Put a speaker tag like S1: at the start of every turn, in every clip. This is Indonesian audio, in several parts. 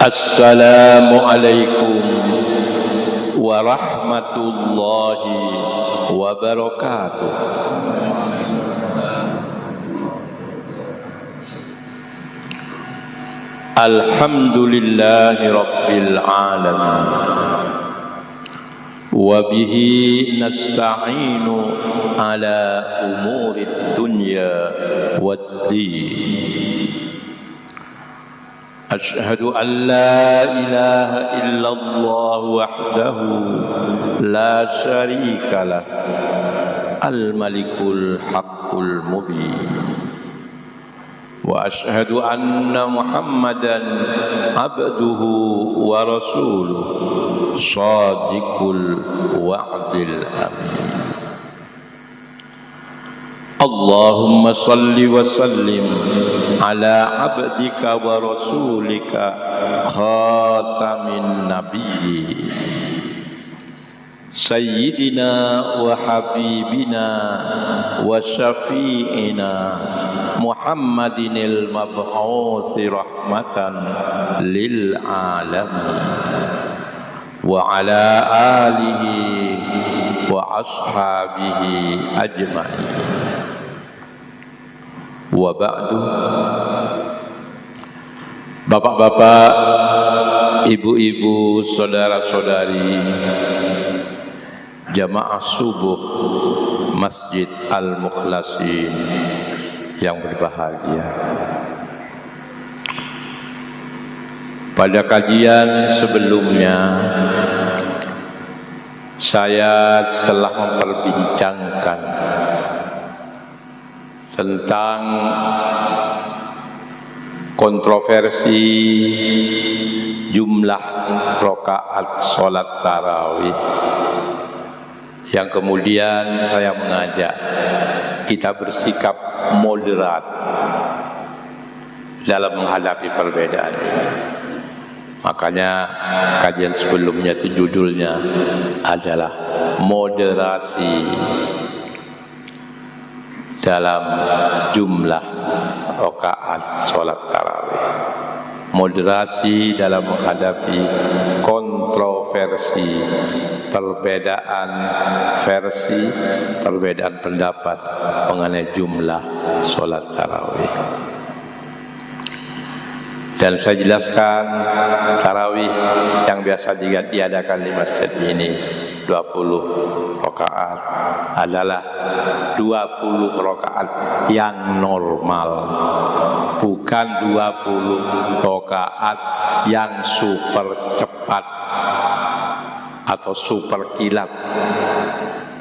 S1: Assalamualaikum warahmatullahi wabarakatuh. Alhamdulillahi rabbil alamin. Wa bihi nasta'inu ala umurid dunya waddin. Ashhadu an la ilaha illallah wahdahu la syarika lah al-malikul haqqul mubin. Wa ashhadu anna Muhammadan abduhu wa rasuluhu shadiqul wa'dil amin. Allahumma salli wa sallim ala abdika wa rasulika khatamin nabiyyin sayyidina wa habibina wa syafi'ina Muhammadinil mab'uthi rahmatan lil alamin wa ala alihi wa ashabihi ajma'in. Wa ba'du. Bapak-bapak, ibu-ibu, saudara-saudari jamaah subuh Masjid Al-Mukhlasin yang berbahagia. Pada kajian sebelumnya saya telah memperbincangkan tentang kontroversi jumlah rakaat sholat tarawih, yang kemudian saya mengajak kita bersikap moderat dalam menghadapi perbedaan ini. Makanya kajian sebelumnya itu judulnya adalah moderasi dalam jumlah rakaat sholat tarawih. Moderasi dalam menghadapi kontroversi, perbedaan versi, perbedaan pendapat mengenai jumlah sholat tarawih. Dan saya jelaskan tarawih yang biasa diadakan di masjid ini 20 rakaat adalah 20 rakaat yang normal, bukan 20 rakaat yang super cepat atau super kilat,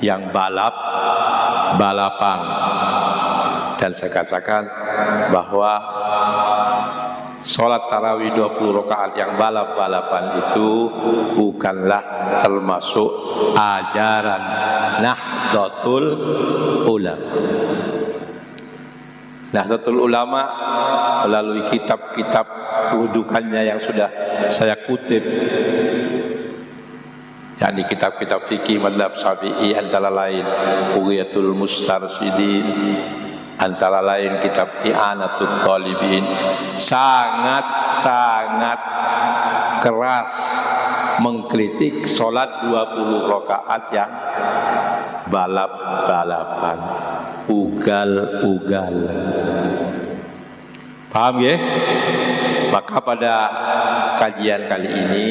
S1: yang balapan. Dan saya katakan bahwa sholat tarawih 20 rakaat yang balap-balapan itu bukanlah termasuk ajaran Nahdlatul Ulama. Nahdlatul Ulama melalui kitab-kitab rujukannya yang sudah saya kutip, yakni kitab-kitab fikih mazhab Syafi'i, antara lain Bughiyatul Mustarsyidin, antara lain kitab I'anatul Talibin, sangat keras mengkritik sholat 20 rakaat yang balap-balapan, ugal-ugal. Paham ya? Maka pada kajian kali ini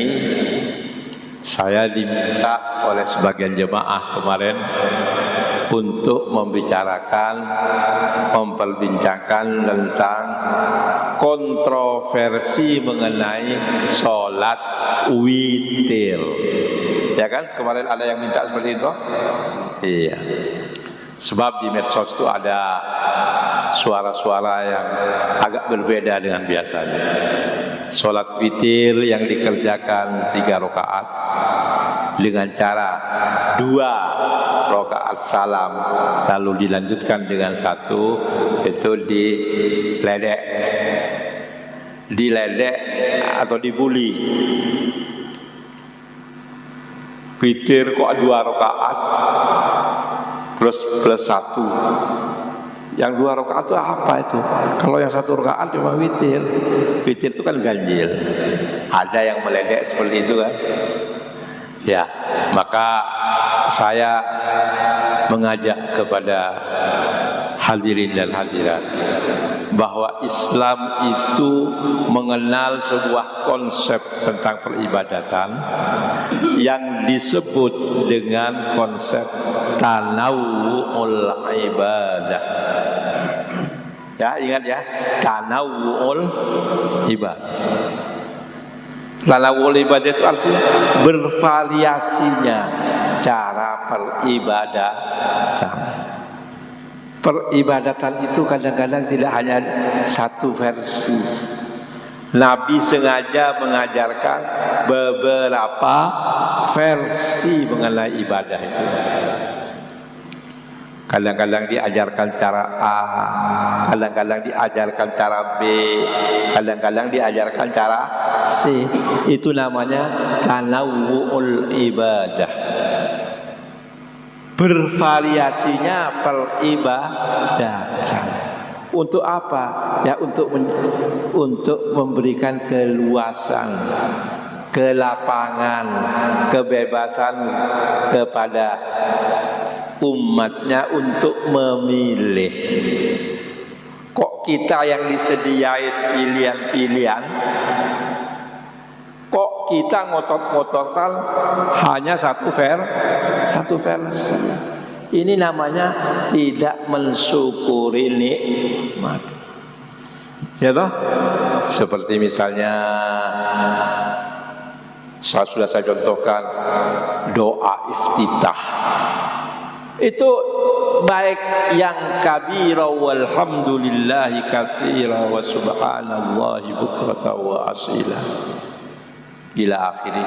S1: saya diminta oleh sebagian jemaah kemarin untuk membicarakan, memperbincangkan tentang kontroversi mengenai sholat witir. Ya kan, kemarin ada yang minta seperti itu? Iya. Sebab di medsos itu ada suara-suara yang agak berbeda dengan biasanya. Sholat witir yang dikerjakan 3 rakaat dengan cara 2 rakaat salam lalu dilanjutkan dengan 1, itu diledek atau dibuli. Witir kok 2 rakaat terus plus 1, Yang 2 rakaat itu apa itu? Kalau yang 1 rakaat cuma witir. Witir itu kan ganjil. Ada yang meledek seperti itu kan? Ya, maka saya mengajak kepada hadirin dan hadirat bahwa Islam itu mengenal sebuah konsep tentang peribadatan yang disebut dengan konsep tanawu'ul ibadah. Ya, ingat ya, tanawu'ul ibadah. Tanawu'ul ibadah itu artinya bervariasinya cara peribadatan. Peribadatan itu kadang-kadang tidak hanya satu versi. Nabi sengaja mengajarkan beberapa versi mengenai ibadah itu. Kadang-kadang diajarkan cara A, kadang-kadang diajarkan cara B, kadang-kadang diajarkan cara C. Itu namanya tanawu'ul ibadah. Bervariasinya peribadatan. Untuk apa? Ya untuk memberikan keluasan, kelapangan, kebebasan kepada umatnya untuk memilih. Kok kita yang disediain pilihan-pilihan, kok kita ngotot-ngototan hanya satu versi. Ini namanya tidak mensyukuri nikmat. Ya toh? Seperti misalnya sudah saya contohkan doa iftitah. Itu baik yang kabira walhamdulillahi katsira wa subhanallahi bukrata wa asila ila akhirih,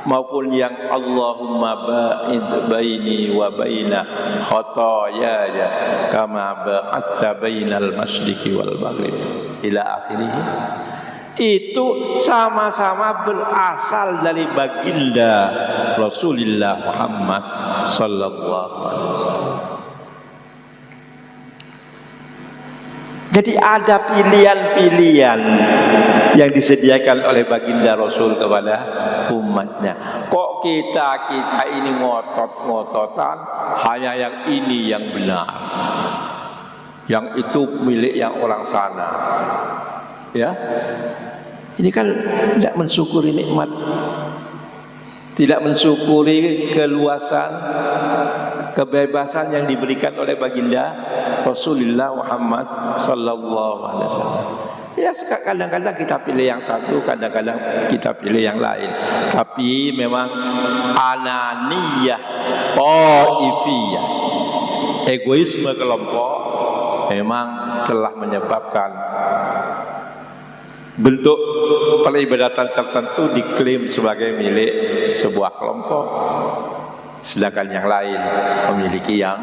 S1: maupun yang Allahumma ba'id baini wa baina khotoyaya kama ba'adta bainal masyriqi wal maghrib ila akhirih. Itu sama-sama berasal dari baginda Rasulullah Muhammad sallallahu alaihi wasallam. Jadi ada pilihan-pilihan yang disediakan oleh baginda Rasul kepada umatnya. Kok kita ini ngotot-ngototan hanya yang ini yang benar, yang itu milik yang orang sana. Ya, ini kan tidak mensyukuri nikmat, tidak mensyukuri keluasan, kebebasan yang diberikan oleh baginda Rasulullah Muhammad sallallahu alaihi wasallam. Ya, kadang-kadang kita pilih yang satu, kadang-kadang kita pilih yang lain. Tapi memang ananiyah, taifiyah, egoisme kelompok memang telah menyebabkan bentuk peribadatan tertentu diklaim sebagai milik sebuah kelompok, sedangkan yang lain memiliki yang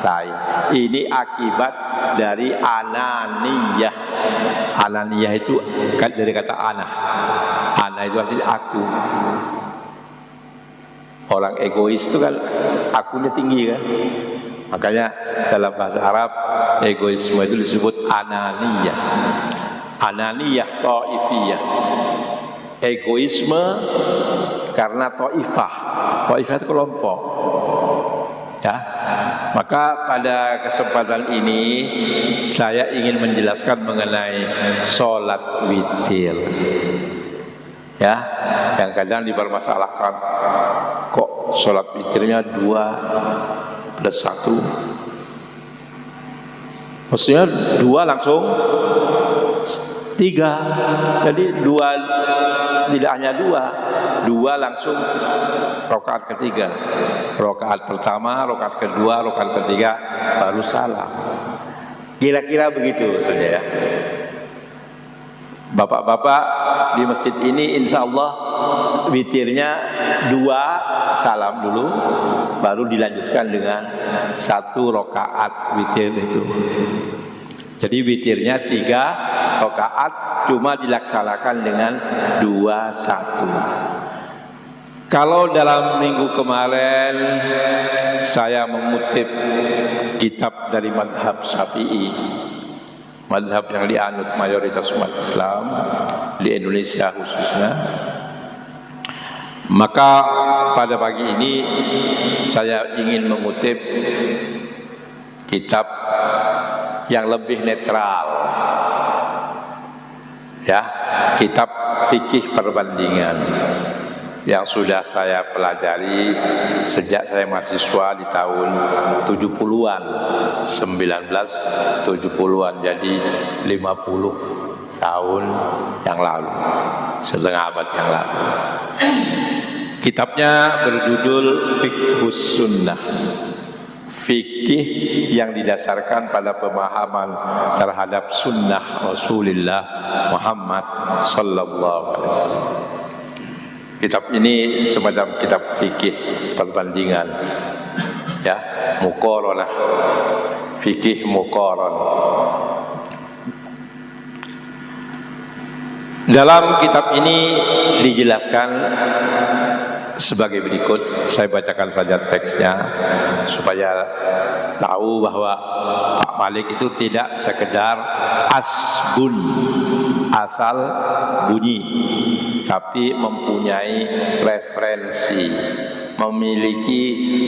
S1: lain. Ini akibat dari ananiyah. Ananiyah itu dari kata ana. Ana itu artinya aku. Orang egois itu kan akunya tinggi kan. Makanya dalam bahasa Arab egoisme itu disebut ananiyah. Ananiyah taifiyah. Egoisme karena taifah. Taifah itu kelompok. Ya. Maka pada kesempatan ini saya ingin menjelaskan mengenai sholat witir. Ya, yang kadang dipermasalahkan, kok sholat witirnya 2 plus 1? Maksudnya 2 langsung 3. Jadi 2 tidak hanya 2 langsung rakaat ketiga. Rakaat pertama, rakaat kedua, rakaat ketiga baru salam. Kira-kira begitu saja ya. Bapak-bapak di masjid ini insya Allah witirnya 2 salam dulu, baru dilanjutkan dengan 1 rakaat witir itu. Jadi witirnya 3 rakaat, cuma dilaksanakan dengan 2-1. Kalau dalam minggu kemarin saya mengutip kitab dari madhab Syafi'i, madhab yang dianut mayoritas umat Islam di Indonesia khususnya, maka pada pagi ini saya ingin mengutip kitab yang lebih netral, ya, kitab fikih perbandingan yang sudah saya pelajari sejak saya mahasiswa di tahun 70-an, 1970-an, jadi 50 tahun yang lalu, setengah abad yang lalu. Kitabnya berjudul Fiqhus Sunnah, fikih yang didasarkan pada pemahaman terhadap sunnah Rasulullah Muhammad sallallahu alaihi wasallam. Kitab ini semacam kitab fikih perbandingan, ya, muqaranah, fikih muqaran. Dalam kitab ini dijelaskan sebagai berikut. Saya bacakan saja teksnya supaya tahu bahwa Pak Malik itu tidak sekedar asbun, asal bunyi, tapi mempunyai referensi, memiliki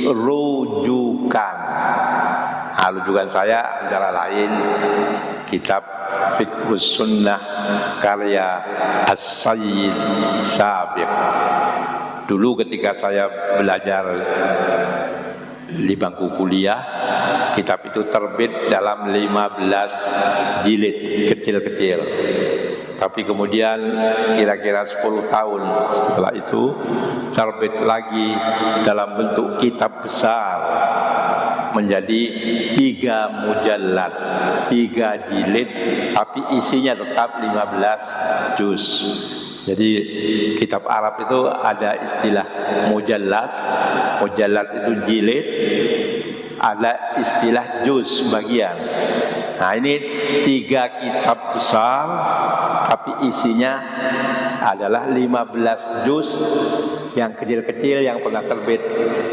S1: rujukan. Rujukan saya antara lain kitab Fiqhus Sunnah karya As-Sayyid Sabiq. Dulu ketika saya belajar di bangku kuliah, kitab itu terbit dalam 15 jilid kecil-kecil. Tapi kemudian kira-kira 10 tahun setelah itu terbit lagi dalam bentuk kitab besar, menjadi 3 mujallad, 3 jilid, tapi isinya tetap 15 juz. Jadi kitab Arab itu ada istilah mujallad, mujallad itu jilid, ada istilah juz bagian. Nah, ini 3 kitab besar, tapi isinya adalah 15 juz yang kecil-kecil yang pernah terbit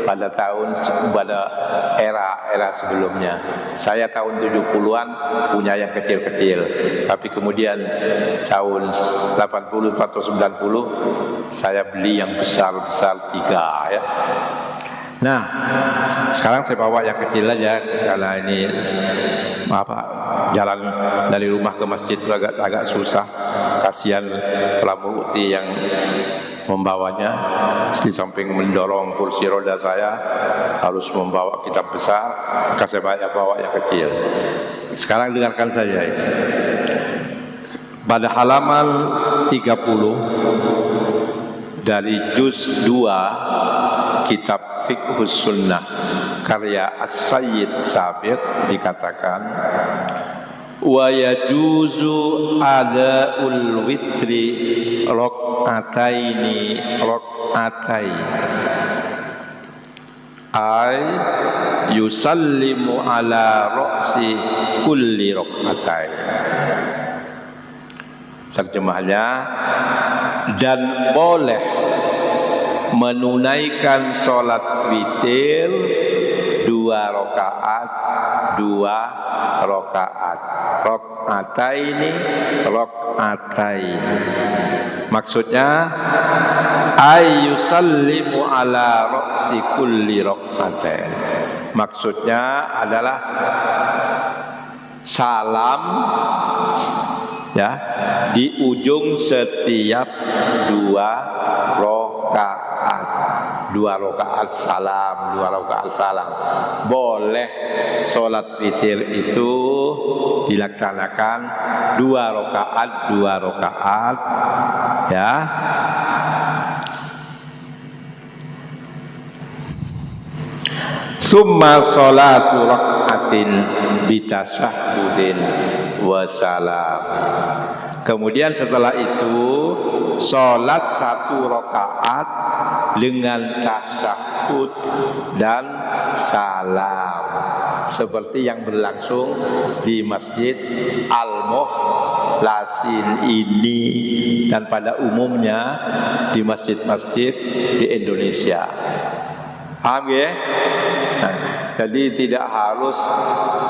S1: pada era sebelumnya. Saya tahun 70-an punya yang kecil-kecil, tapi kemudian tahun 80 atau 90 saya beli yang besar-besar 3, ya. Nah, sekarang saya bawa yang kecil aja karena ini jalan dari rumah ke masjid itu agak susah. Kasihan pramugti yang membawanya, di samping mendorong kursi roda saya harus membawa kitab besar, maka saya bawa yang kecil. Sekarang dengarkan saja ini. Pada halaman 30 dari juz 2 kitab Fiqhus Sunnah karya As-Sayyid Sabiq dikatakan, wa yajuzu adaul witri rok'ataini ay yusallimu ala roksi kulli rok'atain. Terjemahnya, dan boleh menunaikan sholat witir 2 rakaat, 2 rakaat, rok'ataini, rok'ataini. Maksudnya, ayyusallimu ala roksi kulli rok'atain. Maksudnya adalah salam, ya, di ujung setiap 2 rakaat. 2 rakaat salam, 2 rakaat salam. Boleh sholat witir itu dilaksanakan 2 rakaat, 2 rakaat, ya. Summa sholatu rakaatin bitasyahudin wa salam. Kemudian setelah itu sholat 1 rakaat dengan tasyahud dan salam, seperti yang berlangsung di Masjid Al-Muh lasin ini dan pada umumnya di masjid-masjid di Indonesia. Paham ya? Nah, jadi tidak harus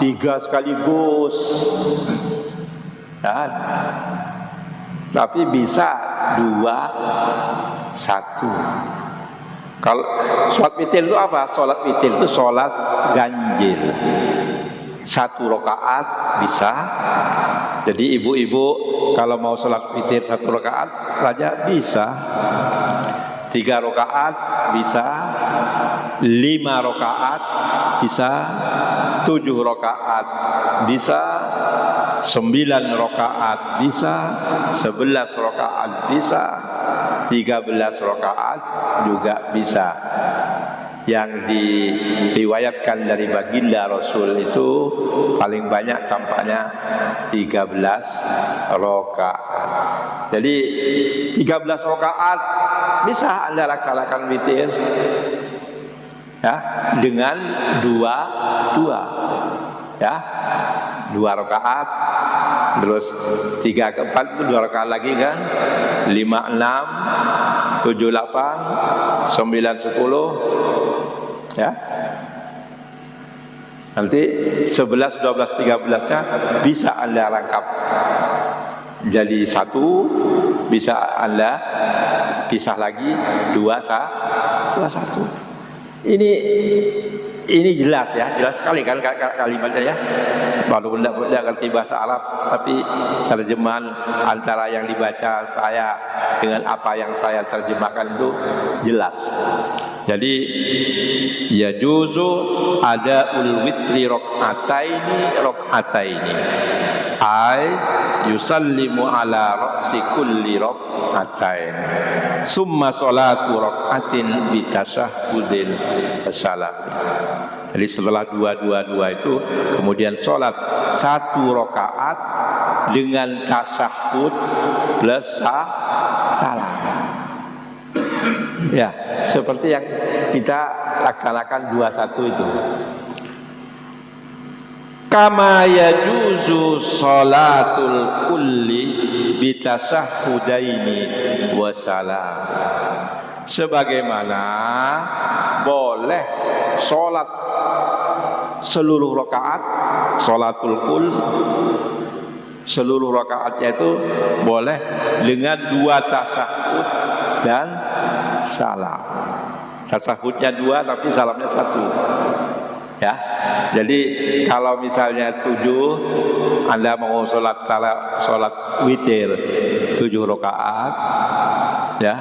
S1: 3 sekaligus, ya. Tapi bisa 2, 1. Kalau sholat witir itu apa? Sholat witir itu sholat ganjil. 1 rakaat bisa. Jadi ibu-ibu kalau mau sholat witir 1 rakaat saja bisa. 3 rakaat bisa. 5 rakaat bisa. 7 rakaat bisa. 9 rakaat bisa. 11 rakaat bisa. 13 rakaat juga bisa. Yang diriwayatkan dari baginda Rasul itu paling banyak tampaknya 13 rakaat. Jadi 13 rakaat bisa Anda laksanakan witir, ya, dengan 2 ya, 2 rakaat, terus 3 ke 4 itu 2 rakaat lagi kan, 5, 6, 7, 8, 9, 10, ya. Nanti 11, 12, 13-nya bisa Anda rangkap jadi 1, bisa Anda pisah lagi 2, 1. Ini jelas ya, jelas sekali kan kalimatnya ya. Walaupun tidak ngerti bahasa Arab, tapi terjemahan antara yang dibaca saya dengan apa yang saya terjemahkan itu jelas. Jadi ya juzu adaul witri rakaataini ay yusallimu ala ra'si kulli rakaatain summa salatu rakaatin bi tasyahhudil salam. Jadi setelah 2 itu kemudian sholat 1 rakaat dengan tasyahud plus salam. Ya, seperti yang kita laksanakan 21 itu. Kama yajuzu sholatul kulli bitasahhudaini wa salam. Sebagaimana boleh sholat seluruh rakaat, sholatul kull, seluruh rakaatnya itu boleh dengan 2 tasyahud dan salam. Tasahudnya 2 tapi salamnya 1. Ya. Jadi kalau misalnya 7 Anda mau sholat witir 7 rakaat, ya,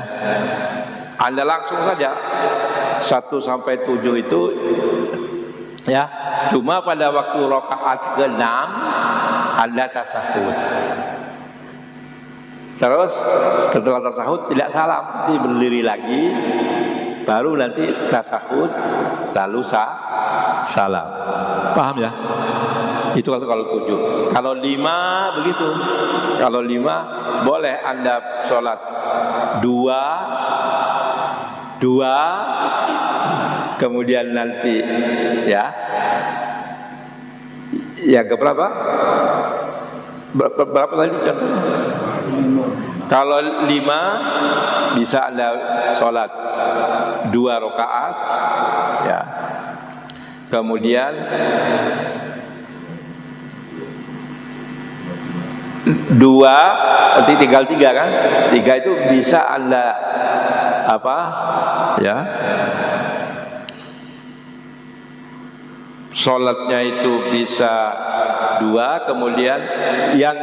S1: Anda langsung saja 1 sampai 7 itu, ya. Cuma pada waktu rakaat ke-6 Anda tasahud. Terus setelah tasahud tidak salam, tapi berdiri lagi, baru nanti tasahud, lalu salam. Paham ya? Itu kalau 7. Kalau 5 begitu. Kalau 5 boleh Anda sholat 2, kemudian nanti, ya, yang keberapa? Berapa tadi contohnya? Kalau 5 bisa Anda sholat 2 rakaat, ya. Kemudian 2, nanti tinggal 3 kan? 3 itu bisa Anda apa? Ya. Sholatnya itu bisa 2, kemudian yang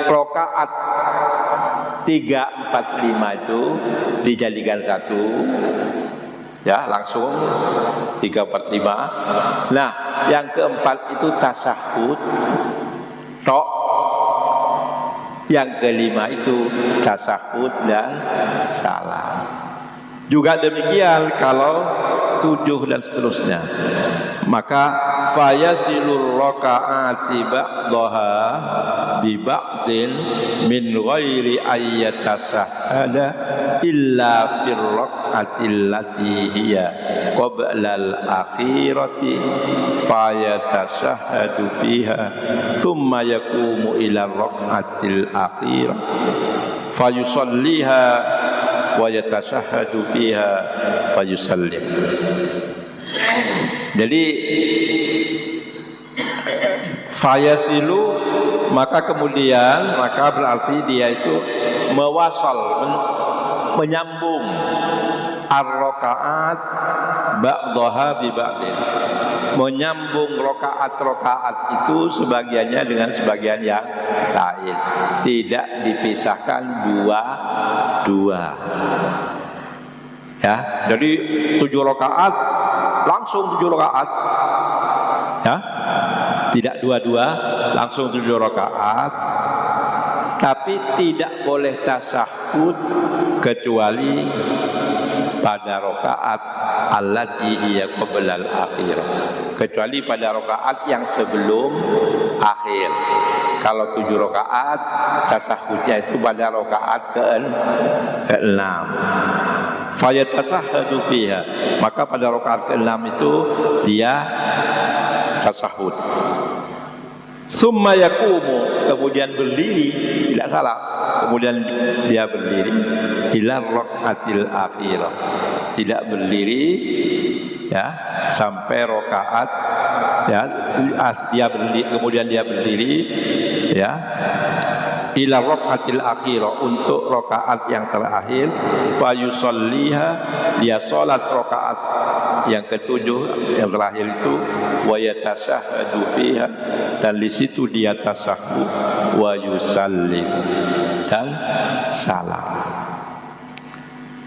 S1: rakaat 3, 4, 5 itu dijadikan 1, ya, langsung 3, 4, 5. Nah, yang keempat itu tasyahud tok, yang kelima itu tasyahud dan salam. Juga demikian kalau 7 dan seterusnya. Maka fayasilur rakaati ba'daha bi ba'din min ghairi ayyatasahhada illa fir rakaatil lati hiya qablal akhirati fayatashahhadu fiha thumma yaqumu ila rak'atil akhirah fayusalliha wa yatashahhadu fiha wa yusallim. Jadi fayasilu maka berarti dia itu mewasal, menyambung ar-rakaat ba'daha bi ba'din, menyambung rakaat-rakaat itu sebagiannya dengan sebagian yang lain, tidak dipisahkan dua-dua. Ya, jadi 7 rakaat langsung 7 rakaat. Ya. Tidak dua-dua, langsung 7 rakaat. Tapi tidak boleh tasyahud kecuali pada rakaat allati hiya qablal akhir, kecuali pada rakaat yang sebelum akhir. Kalau 7 rakaat tasyahudnya itu pada rakaat ke-6. Fayatasahhadu fiha, maka pada rakaat ke-6 itu dia tasyahud. Summa yaqumu, kemudian berdiri, tidak salah. Kemudian dia berdiri ila rakaatil akhirah. Tidak berdiri ya sampai rakaat ya dia berdiri, kemudian dia berdiri ya ila rakaatil akhirah, untuk rakaat yang terakhir. Fa yusalliha, dia salat rakaat yang ke-7 yang terakhir itu, wa yatashahhadu fiha, dan di situ dia tasyahhud, wa yusallim, dan salam.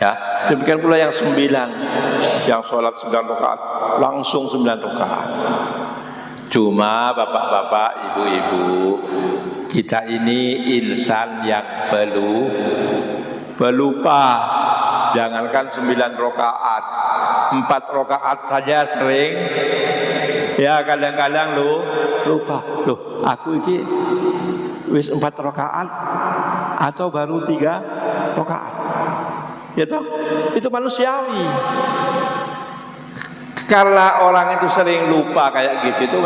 S1: Ya, demikian pula yang 9, yang sholat 9 rakaat langsung 9 rakaat. Cuma bapak-bapak, ibu-ibu, kita ini insan yang pelupa. Jangankan 9 rakaat, 4 rakaat saja sering. Ya kadang-kadang lupa. Loh, aku ini wis 4 rakaat atau baru 3 rakaat. Ya toh? Itu manusiawi. Karena orang itu sering lupa kayak gitu itu,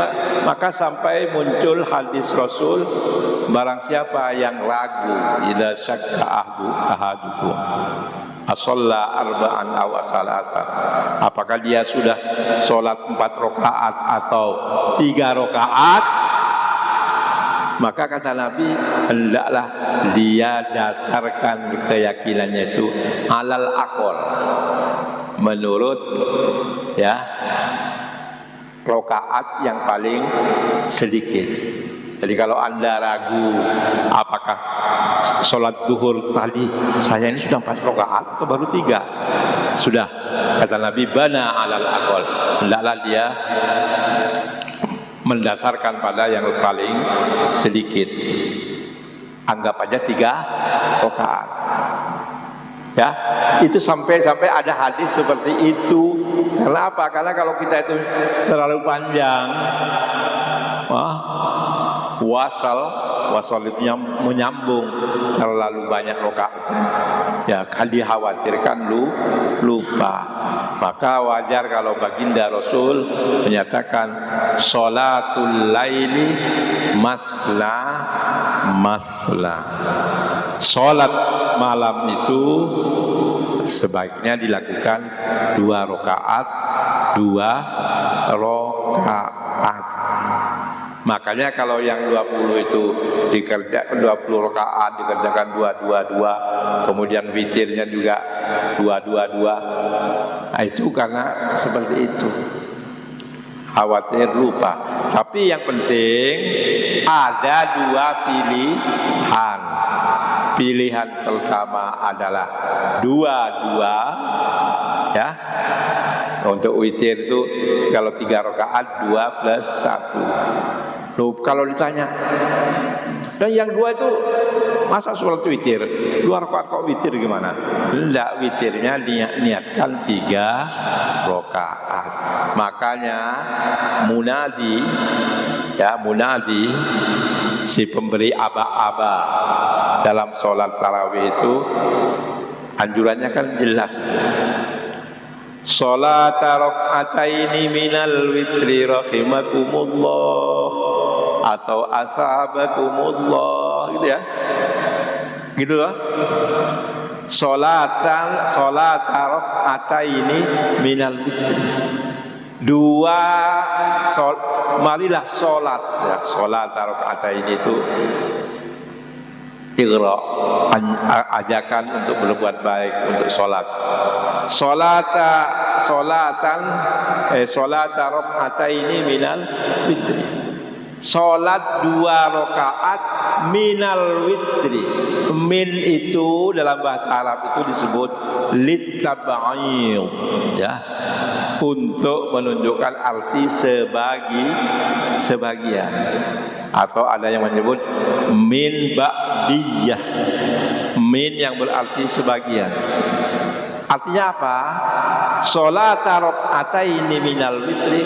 S1: maka sampai muncul hadis Rasul, barang siapa yang ragu, idza syakka ahadukum ashalla arba'an aw salasa, apakah dia sudah sholat 4 rakaat atau 3 rakaat, maka kata Nabi, hendaklah dia dasarkan keyakinannya itu alal aqol, menurut ya rakaat yang paling sedikit. Jadi kalau Anda ragu apakah sholat zuhur tadi saya ini sudah 4 rakaat atau baru 3, sudah, kata Nabi, bana alal aqol, hendaklah dia mendasarkan pada yang paling sedikit, anggap aja 3 rakaat. Ya, itu sampai ada hadis seperti itu. Karena apa? Karena kalau kita itu terlalu panjang, wasal itu menyambung terlalu banyak rakaat, ya kan dikhawatirkan lupa. Maka wajar kalau baginda Rasul menyatakan sholatul laili masla, sholat malam itu sebaiknya dilakukan 2 rakaat. Makanya kalau yang 20 itu dikerjakan 20 rakaat dikerjakan 2, kemudian witirnya juga 2. Nah, itu karena seperti itu, khawatir lupa. Tapi yang penting ada 2 pilihan pertama adalah 2 ya. Untuk witir itu kalau 3 rakaat 2 plus 1. Loh, kalau ditanya, dan yang 2 itu masa sholat witir 2 rakaat kok witir gimana? Enggak, witirnya niatkan 3 rakaat. Makanya munadi si pemberi aba-aba dalam sholat tarawih itu anjurannya kan jelas. Salat raka'ataini minal witri rahimakumullah atau asabakumullah gitu ya. Gitu loh. Salat raka'ataini minal witri. Marilah salat ya. Salat raka'ataini itu Iqra, ajakan untuk berbuat baik, untuk sholat. Sholatan raka'ataini minal witri. Sholat 2 rakaat minal witri. Min itu dalam bahasa Arab itu disebut litab'id ya, untuk menunjukkan arti sebagian. Atau ada yang menyebut min ba'diyah, min yang berarti sebagian. Artinya apa? Sholat raka'ataini minal witri,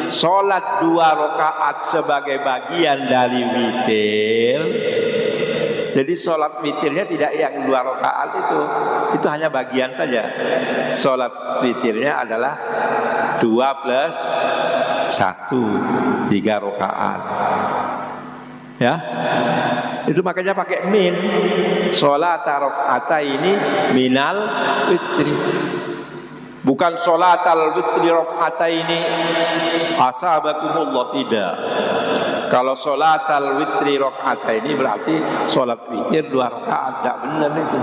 S1: sholat 2 rakaat sebagai bagian dari witir. Jadi sholat witirnya tidak yang 2 rakaat itu hanya bagian saja. Sholat witirnya adalah 2 plus 1, 3 rakaat. Ya, itu makanya pakai min. Sholat raka'ataini minal witri, bukan sholat al-witri raka'ataini asabakumullah, tidak. Kalau sholat al-witri raka'ataini berarti sholat witir 2 rakaat. Tidak benar itu.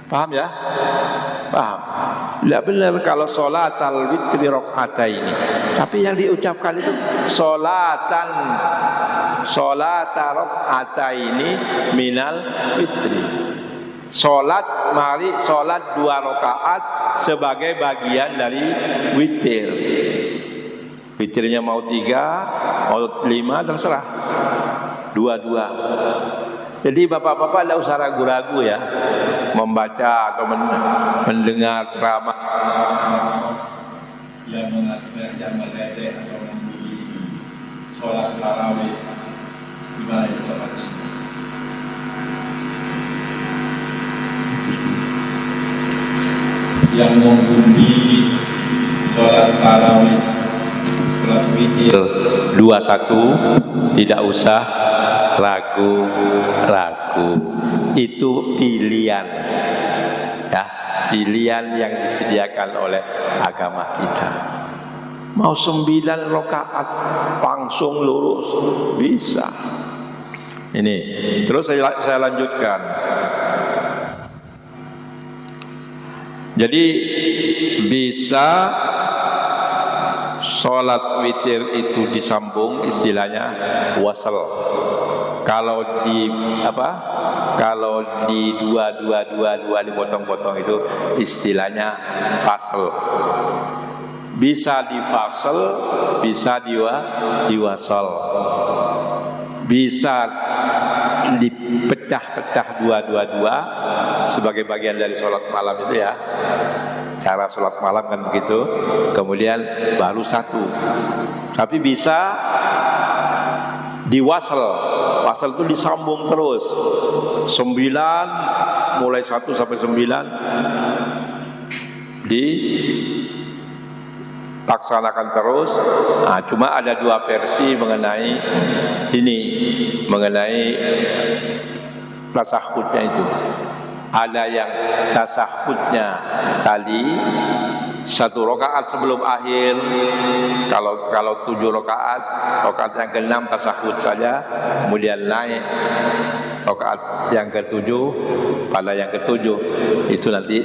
S1: Paham ya? Paham? Tidak benar kalau sholat al-witri raka'ataini. Tapi yang diucapkan itu sholat raka'ataini minal witri. Sholat 2 rakaat sebagai bagian dari witir. Witirnya mau 3, mau 5, terserah. 2. Jadi bapak-bapak tidak usah ragu-ragu ya membaca atau mendengar ceramah yang meledek atau membuli sholat tarawih. Gimana itu seperti ini? Yang membuli sholat tarawih, sholat witir 21, tidak usah ragu-ragu. Itu pilihan ya, pilihan yang disediakan oleh agama kita. Mau 9 rakaat langsung lurus bisa. Ini terus saya lanjutkan. Jadi bisa sholat witir itu disambung, istilahnya wasal. Kalau di dua dipotong-potong itu istilahnya fasal. Bisa difasal, bisa diwasal, bisa dipecah-pecah 2 sebagai bagian dari sholat malam itu ya. Cara sholat malam kan begitu. Kemudian baru 1. Tapi bisa diwasal. Wasal itu disambung terus 9, mulai 1 sampai 9 dilaksanakan terus. Nah, cuma ada 2 versi mengenai ini, mengenai tasahudnya itu. Ada yang tasahudnya tadi 1 rakaat sebelum akhir. Kalau 7 rakaat yang ke-6 tasahud saja, kemudian naik rakaat yang ke-7, pada yang ke-7 itu nanti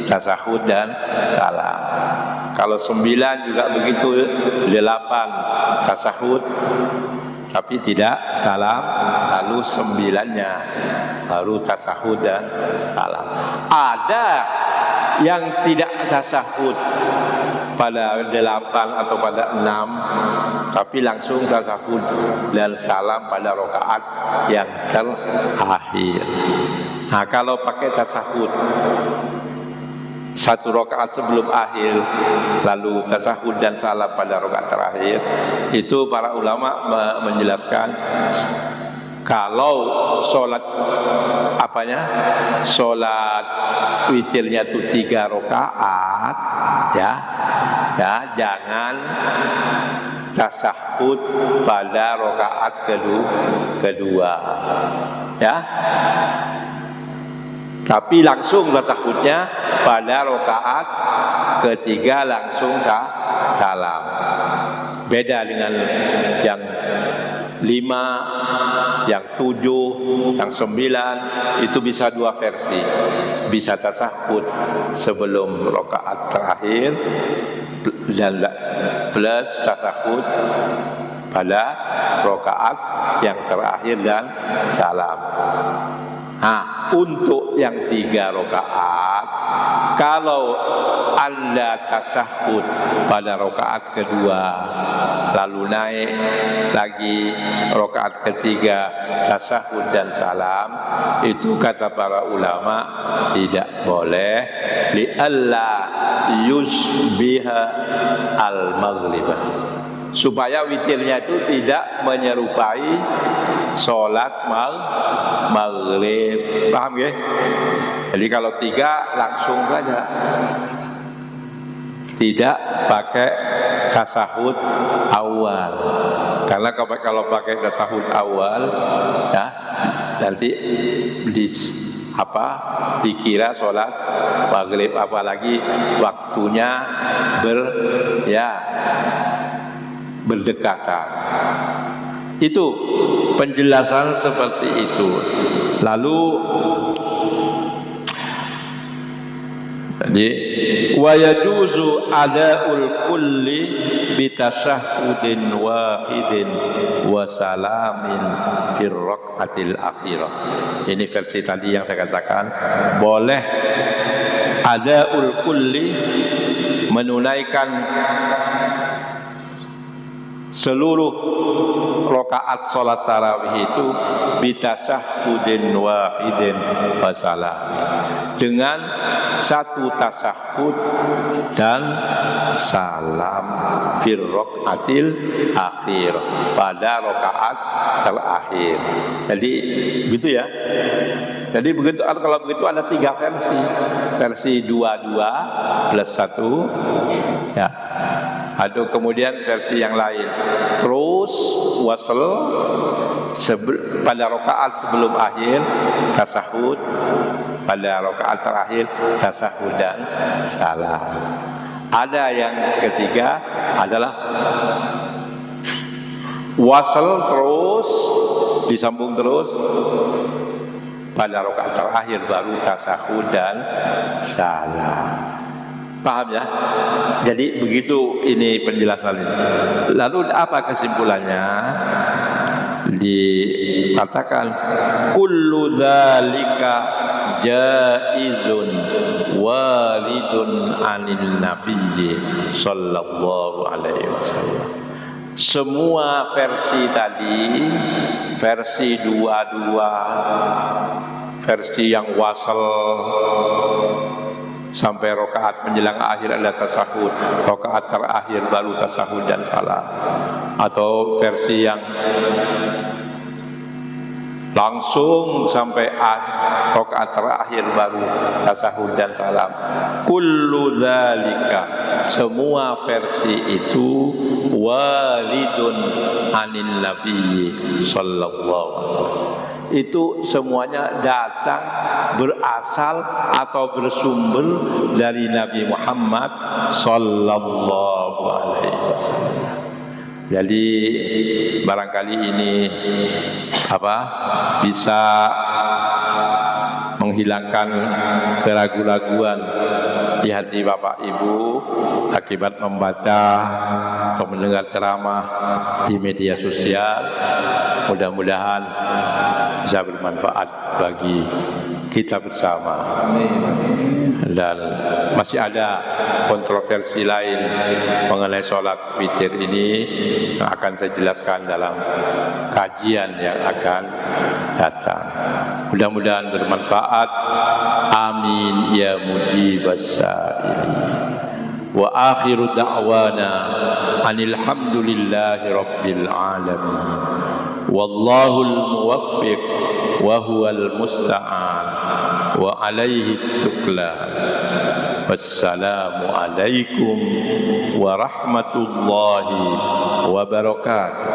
S1: tasahud dan salam. Kalau 9 juga begitu, 8 tasahud tapi tidak salam, lalu 9-nya baru tasahud dan salam. Ada yang tidak tasahud pada 8 atau pada 6, tapi langsung tasahud dan salam pada rakaat yang terakhir. Nah, kalau pakai tasahud 1 rakaat sebelum akhir, lalu tasahud dan salam pada rakaat terakhir, itu para ulama menjelaskan kalau sholat sholat witirnya itu 3 rakaat, ya, jangan tasahud pada rakaat kedua, ya. Tapi langsung tasahudnya pada rakaat ketiga langsung salam. Beda dengan yang 5, yang 7, yang 9, itu bisa 2 versi. Bisa tasahud sebelum rakaat terakhir dan plus tasahud pada rakaat yang terakhir dan salam. Nah, untuk yang 3 rakaat, kalau Anda tasahud pada rakaat kedua, lalu naik lagi rakaat ketiga tasahud dan salam, itu kata para ulama tidak boleh, li'alla yusbiha al-maghribah, supaya witirnya itu tidak menyerupai sholat maghrib. Paham ya? Jadi kalau 3 langsung saja, tidak pakai tasahud awal. Karena kalau pakai tasahud awal, ya, nanti dikira sholat maghrib, apalagi waktunya berdekatan. Itu penjelasan seperti itu. Lalu wa yajuzu adaul kulli bitasahhudin wahidin wa salamin fir raqatil akhirah. Ini versi tadi yang saya katakan, boleh adaul kulli, menunaikan seluruh rakaat salat tarawih itu bitasahhudin wahidin wa salam, dengan 1 tasahud dan salam fir raqatil akhir, pada rakaat terakhir. Jadi begitu ya. Jadi begitu, kalau begitu ada 3 versi. Versi 22 plus 1, ya. Ada kemudian versi yang lain, terus wasl pada rakaat sebelum akhir tasahud, pada rakaat terakhir tasahud dan salam. Ada yang ketiga adalah wasl terus disambung terus, pada rakaat terakhir baru tasahud dan salam. Paham ya? Jadi begitu ini penjelasan ini. Lalu apa kesimpulannya? Dikatakan kullu dzalika jaizun walidun anil nabiyyi sallallahu alaihi wasallam. Semua versi tadi, versi 22, versi yang wasal sampai rakaat menjelang akhir ada tasahud, rakaat terakhir baru tasahud dan salam, atau versi yang langsung sampai rakaat terakhir baru tasahud dan salam. Kullu dzalika, semua versi itu walidun anil nabiyyi sallallahu alaihi wasallam. Itu semuanya datang, berasal atau bersumber dari Nabi Muhammad sallallahu alaihi wasallam. Jadi barangkali ini bisa menghilangkan keraguan-raguan di hati Bapak Ibu akibat membaca atau mendengar ceramah di media sosial. Mudah-mudahan bisa bermanfaat bagi kita bersama. Dan masih ada kontroversi lain mengenai sholat witir ini yang akan saya jelaskan dalam kajian yang akan datang. Mudah-mudahan bermanfaat. Amin ya mujibas sa'ili. Wa akhiru da'wana anil hamdulillahi rabbil alamin. Wallahul muwaffiq wa huwal musta'an wa alaihi tuklan. Wassalamu alaikum warahmatullahi wabarakatuh.